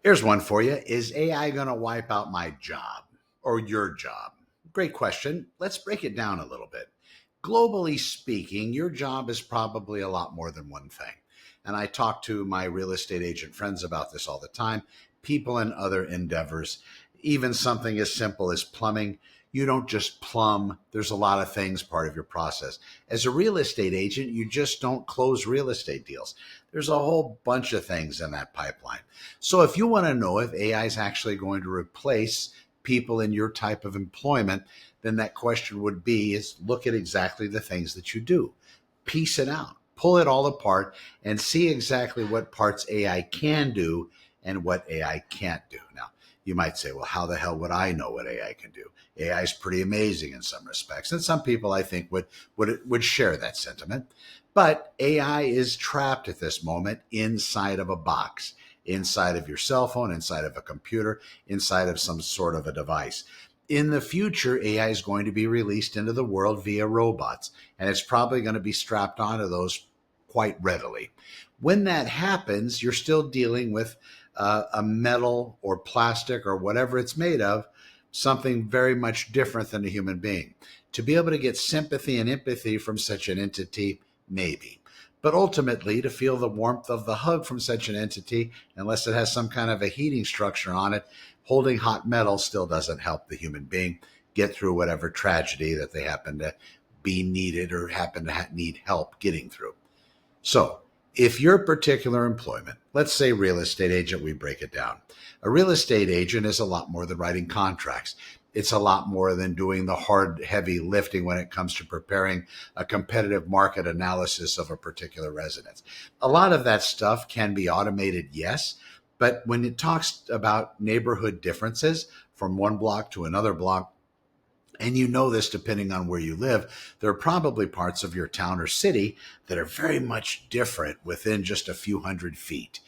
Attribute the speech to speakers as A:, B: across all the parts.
A: Here's one for you. Is AI going to wipe out my job or your job? Great question. Let's break it down a little bit. Globally speaking, your job is probably a lot more than one thing. And I talk to my real estate agent friends about this all the time. People in other endeavors, even something as simple as plumbing. You don't just plumb, there's a lot of things part of your process. As a real estate agent, you just don't close real estate deals. There's a whole bunch of things in that pipeline. So if you want to know if AI is actually going to replace people in your type of employment, then that question would be is look at exactly the things that you do. Piece it out, pull it all apart, and see exactly what parts AI can do and what AI can't do. Now, you might say, well, how the hell would I know what AI can do? AI is pretty amazing in some respects, and some people I think would share that sentiment. But AI is trapped at this moment inside of a box, inside of your cell phone, inside of a computer, inside of some sort of a device. In the future, AI is going to be released into the world via robots, and it's probably going to be strapped onto those quite readily. When that happens, you're still dealing with a metal or plastic or whatever it's made of, something very much different than a human being. To be able to get sympathy and empathy from such an entity, maybe. But ultimately, to feel the warmth of the hug from such an entity, unless it has some kind of a heating structure on it, holding hot metal still doesn't help the human being get through whatever tragedy that they happen to be needed or happen to need help getting through. So, if your particular employment, let's say real estate agent, we break it down. A real estate agent is a lot more than writing contracts. It's a lot more than doing the hard, heavy lifting when it comes to preparing a competitive market analysis of a particular residence. A lot of that stuff can be automated, yes, but when it talks about neighborhood differences from one block to another block, and you know this depending on where you live, there are probably parts of your town or city that are very much different within just a few hundred feet.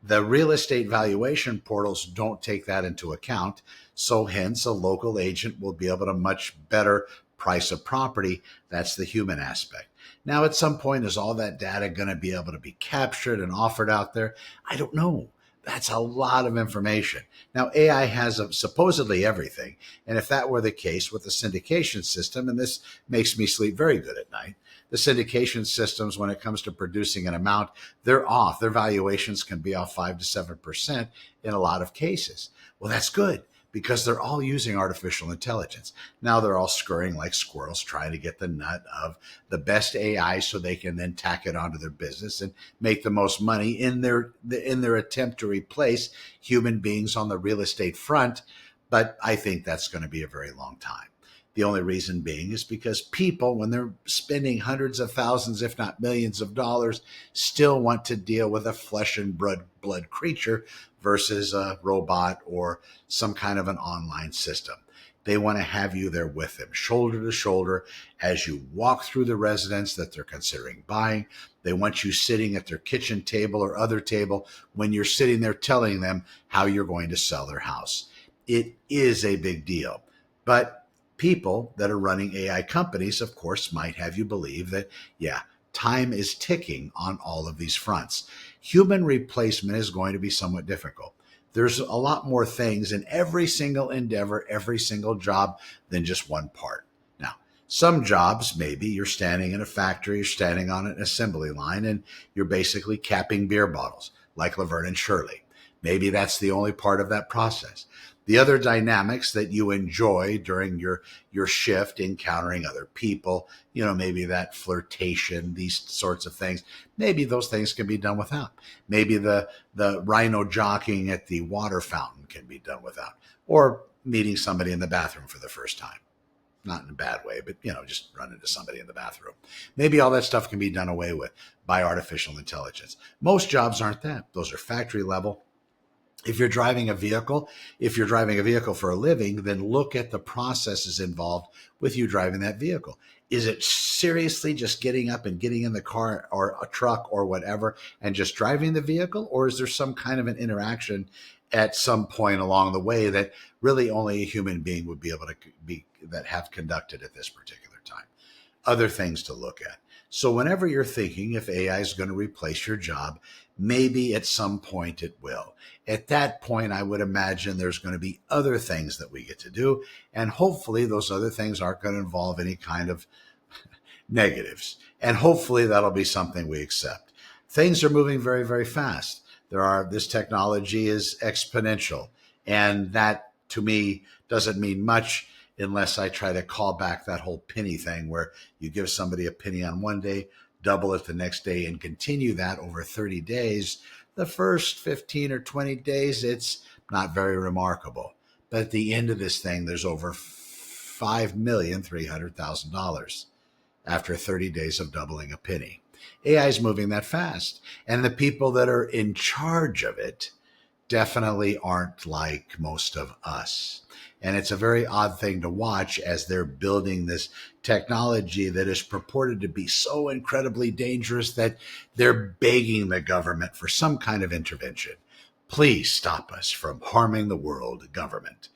A: The real estate valuation portals don't take that into account. So hence a local agent will be able to much better price a property. That's the human aspect. Now, at some point, is all that data going to be able to be captured and offered out there? I don't know. That's a lot of information. Now, AI has supposedly everything. And if that were the case with the syndication system, and this makes me sleep very good at night, the syndication systems, when it comes to producing an amount, they're off. Their valuations can be off 5 to 7% in a lot of cases. Well, that's good because they're all using artificial intelligence. Now they're all scurrying like squirrels trying to get the nut of the best AI so they can then tack it onto their business and make the most money in their attempt to replace human beings on the real estate front. But I think that's going to be a very long time. The only reason being is because people, when they're spending hundreds of thousands, if not millions of dollars, still want to deal with a flesh and blood creature versus a robot or some kind of an online system. They want to have you there with them, shoulder to shoulder, as you walk through the residence that they're considering buying. They want you sitting at their kitchen table or other table when you're sitting there telling them how you're going to sell their house. It is a big deal. But people that are running AI companies, of course, might have you believe that, yeah, time is ticking on all of these fronts. Human replacement is going to be somewhat difficult. There's a lot more things in every single endeavor, every single job than just one part. Now, some jobs, maybe you're standing in a factory, you're standing on an assembly line, and you're basically capping beer bottles like Laverne and Shirley. Maybe that's the only part of that process. The other dynamics that you enjoy during your shift, encountering other people, maybe that flirtation, these sorts of things, maybe those things can be done without. Maybe the rhino jockeying at the water fountain can be done without, or meeting somebody in the bathroom for the first time. Not in a bad way, but, just run into somebody in the bathroom. Maybe all that stuff can be done away with by artificial intelligence. Most jobs aren't that. Those are factory level. If you're driving a vehicle for a living, then look at the processes involved with you driving that vehicle. Is it seriously just getting up and getting in the car or a truck or whatever and just driving the vehicle? Or is there some kind of an interaction at some point along the way that really only a human being would be able to have conducted at this particular time? Other things to look at. So whenever you're thinking if AI is going to replace your job, Maybe at some point it will. At that point, I would imagine there's going to be other things that we get to do. And hopefully those other things aren't going to involve any kind of negatives. And hopefully that'll be something we accept. Things are moving very, very fast. This technology is exponential. And that to me doesn't mean much unless I try to call back that whole penny thing where you give somebody a penny on one day, double it the next day, and continue that over 30 days. The first 15 or 20 days, it's not very remarkable. But at the end of this thing, there's over $5,300,000 after 30 days of doubling a penny. AI is moving that fast. And the people that are in charge of it definitely aren't like most of us. And it's a very odd thing to watch as they're building this technology that is purported to be so incredibly dangerous that they're begging the government for some kind of intervention. Please stop us from harming the world, government.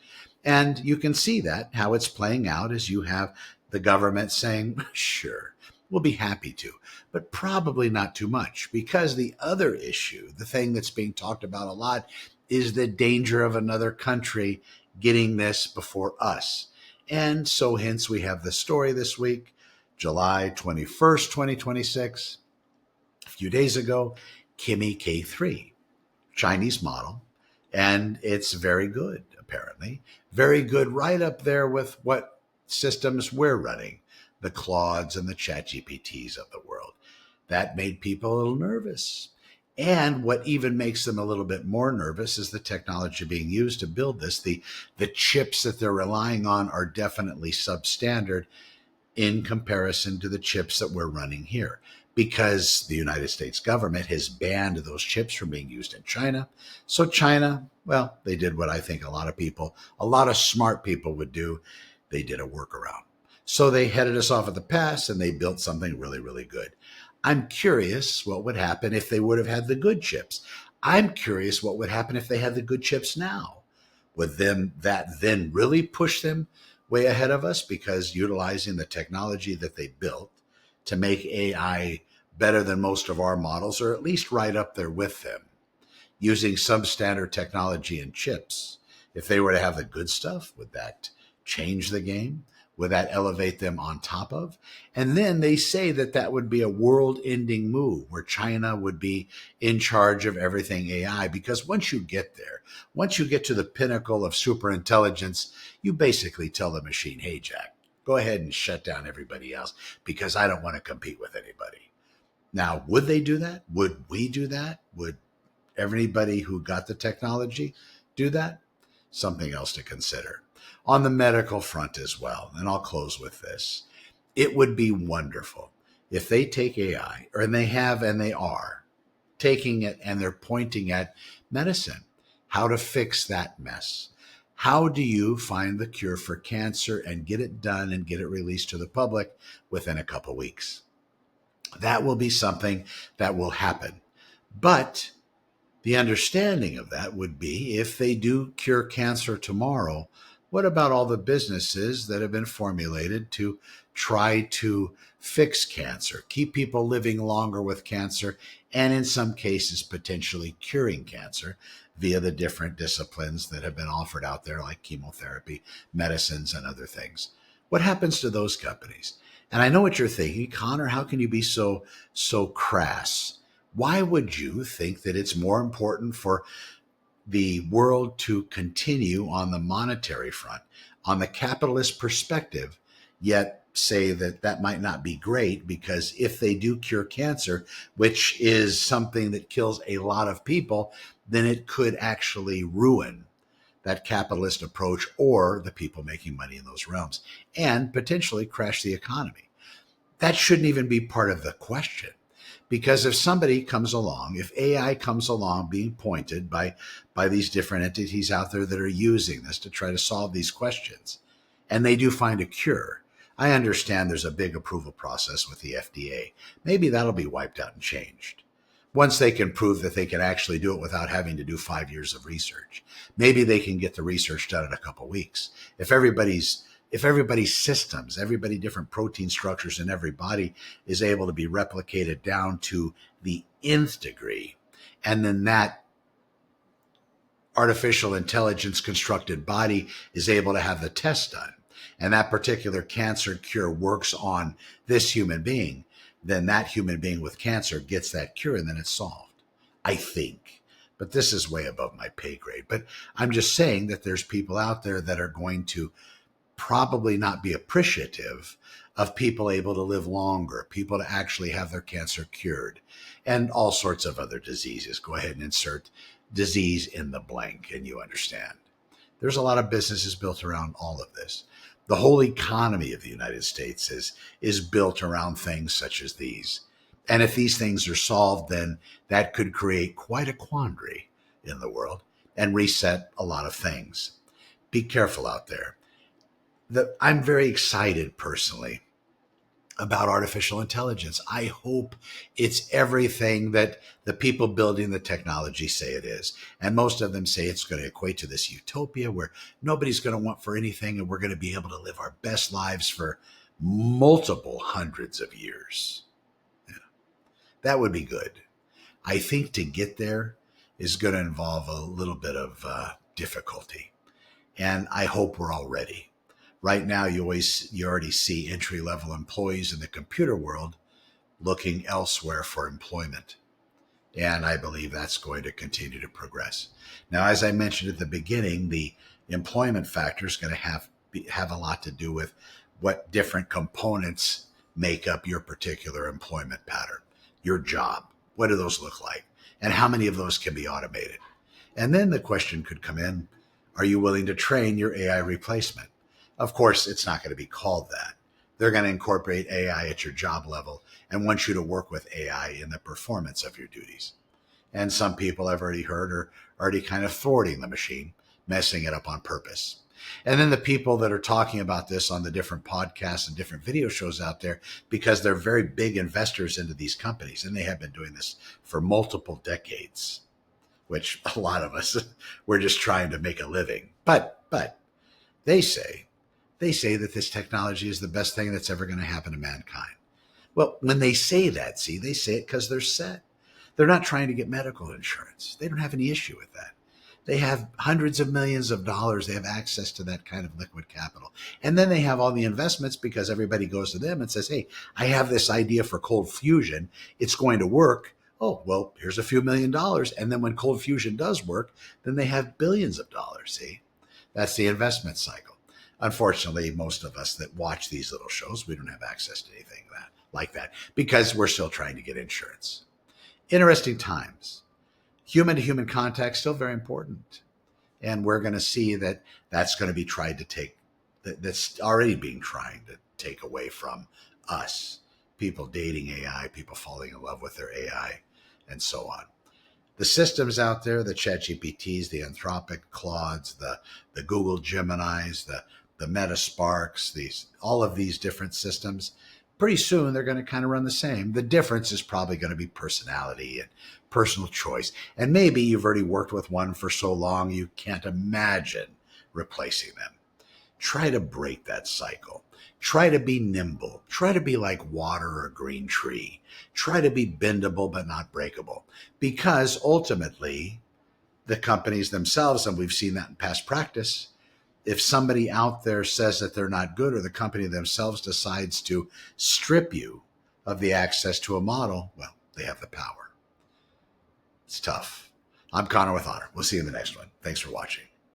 A: And you can see that, how it's playing out as you have the government saying, sure, we'll be happy to, but probably not too much, because the other issue, the thing that's being talked about a lot, is the danger of another country getting this before us. And so hence we have the story this week, July 21st, 2026, a few days ago, Kimi K3, Chinese model, and it's very good, apparently. Very good, right up there with what systems we're running, the Claudes and the ChatGPTs of the world. That made people a little nervous. And what even makes them a little bit more nervous is the technology being used to build this. The chips that they're relying on are definitely substandard in comparison to the chips that we're running here, because the United States government has banned those chips from being used in China. So China, well, they did what I think a lot of smart people would do. They did a workaround. So they headed us off at the pass and they built something really, really good. I'm curious what would happen if they would have had the good chips. I'm curious what would happen if they had the good chips now. Would that then really push them way ahead of us, because utilizing the technology that they built to make AI better than most of our models, or at least right up there with them, using substandard technology and chips. If they were to have the good stuff, would that change the game? Would that elevate them on top of? And then they say that that would be a world-ending move where China would be in charge of everything AI, because once you get there, once you get to the pinnacle of superintelligence, you basically tell the machine, hey, Jack, go ahead and shut down everybody else because I don't want to compete with anybody. Now, would they do that? Would we do that? Would everybody who got the technology do that? Something else to consider. On the medical front as well, and I'll close with this, it would be wonderful if they take AI, and they have and they are taking it, and they're pointing at medicine, how to fix that mess. How do you find the cure for cancer and get it done and get it released to the public within a couple weeks? That will be something that will happen. But the understanding of that would be, if they do cure cancer tomorrow, what about all the businesses that have been formulated to try to fix cancer, keep people living longer with cancer, and in some cases potentially curing cancer via the different disciplines that have been offered out there, like chemotherapy, medicines, and other things? What happens to those companies? And I know what you're thinking, Connor, how can you be so crass? Why would you think that it's more important for the world to continue on the monetary front, on the capitalist perspective, yet say that that might not be great, because if they do cure cancer, which is something that kills a lot of people, then it could actually ruin that capitalist approach or the people making money in those realms, and potentially crash the economy. That shouldn't even be part of the question. Because if somebody comes along, if AI comes along being pointed by these different entities out there that are using this to try to solve these questions, and they do find a cure, I understand there's a big approval process with the FDA. Maybe that'll be wiped out and changed once they can prove that they can actually do it without having to do 5 years of research. Maybe they can get the research done in a couple of weeks. If everybody's systems, different protein structures in every body is able to be replicated down to the nth degree, And then that artificial intelligence constructed body is able to have the test done, and that particular cancer cure works on this human being, then that human being with cancer gets that cure and then it's solved. I think. But this is way above my pay grade. But I'm just saying that there's people out there that are going to probably not be appreciative of people able to live longer, people to actually have their cancer cured, and all sorts of other diseases. Go ahead and insert disease in the blank, and you understand. There's a lot of businesses built around all of this. The whole economy of the United States is built around things such as these. And if these things are solved, then that could create quite a quandary in the world and reset a lot of things. Be careful out there. I'm very excited personally about artificial intelligence. I hope it's everything that the people building the technology say it is. And most of them say it's going to equate to this utopia where nobody's going to want for anything and we're going to be able to live our best lives for multiple hundreds of years. Yeah. That would be good. I think to get there is going to involve a little bit of difficulty. And I hope we're all ready. Right now, you already see entry-level employees in the computer world looking elsewhere for employment. And I believe that's going to continue to progress. Now, as I mentioned at the beginning, the employment factor is going to have a lot to do with what different components make up your particular employment pattern, your job. What do those look like? And how many of those can be automated? And then the question could come in, are you willing to train your AI replacement? Of course, it's not going to be called that. They're going to incorporate AI at your job level and want you to work with AI in the performance of your duties. And some people I've already heard are already kind of thwarting the machine, messing it up on purpose. And then the people that are talking about this on the different podcasts and different video shows out there, because they're very big investors into these companies, and they have been doing this for multiple decades, which a lot of us, we're just trying to make a living. But they say that this technology is the best thing that's ever going to happen to mankind. Well, when they say that, they say it because they're set. They're not trying to get medical insurance. They don't have any issue with that. They have hundreds of millions of dollars. They have access to that kind of liquid capital. And then they have all the investments because everybody goes to them and says, hey, I have this idea for cold fusion. It's going to work. Oh, well, here's a few $1,000,000. And then when cold fusion does work, then they have billions of dollars. See, that's the investment cycle. Unfortunately, most of us that watch these little shows, we don't have access to anything like that because we're still trying to get insurance. Interesting times. Human-to-human contact still very important. And we're going to see that that's going to be tried to take, that's already being tried to take away from us. People dating AI, people falling in love with their AI, and so on. The systems out there, the ChatGPTs, the Anthropic Claudes, the Google Geminis, the Meta Sparks, all of these different systems, pretty soon they're going to kind of run the same. The difference is probably going to be personality and personal choice. And maybe you've already worked with one for so long you can't imagine replacing them. Try to break that cycle. Try to be nimble. Try to be like water or a green tree. Try to be bendable but not breakable. Because ultimately, the companies themselves, and we've seen that in past practice, if somebody out there says that they're not good or the company themselves decides to strip you of the access to a model, well, they have the power. It's tough. I'm Connor with Honor. We'll see you in the next one. Thanks for watching.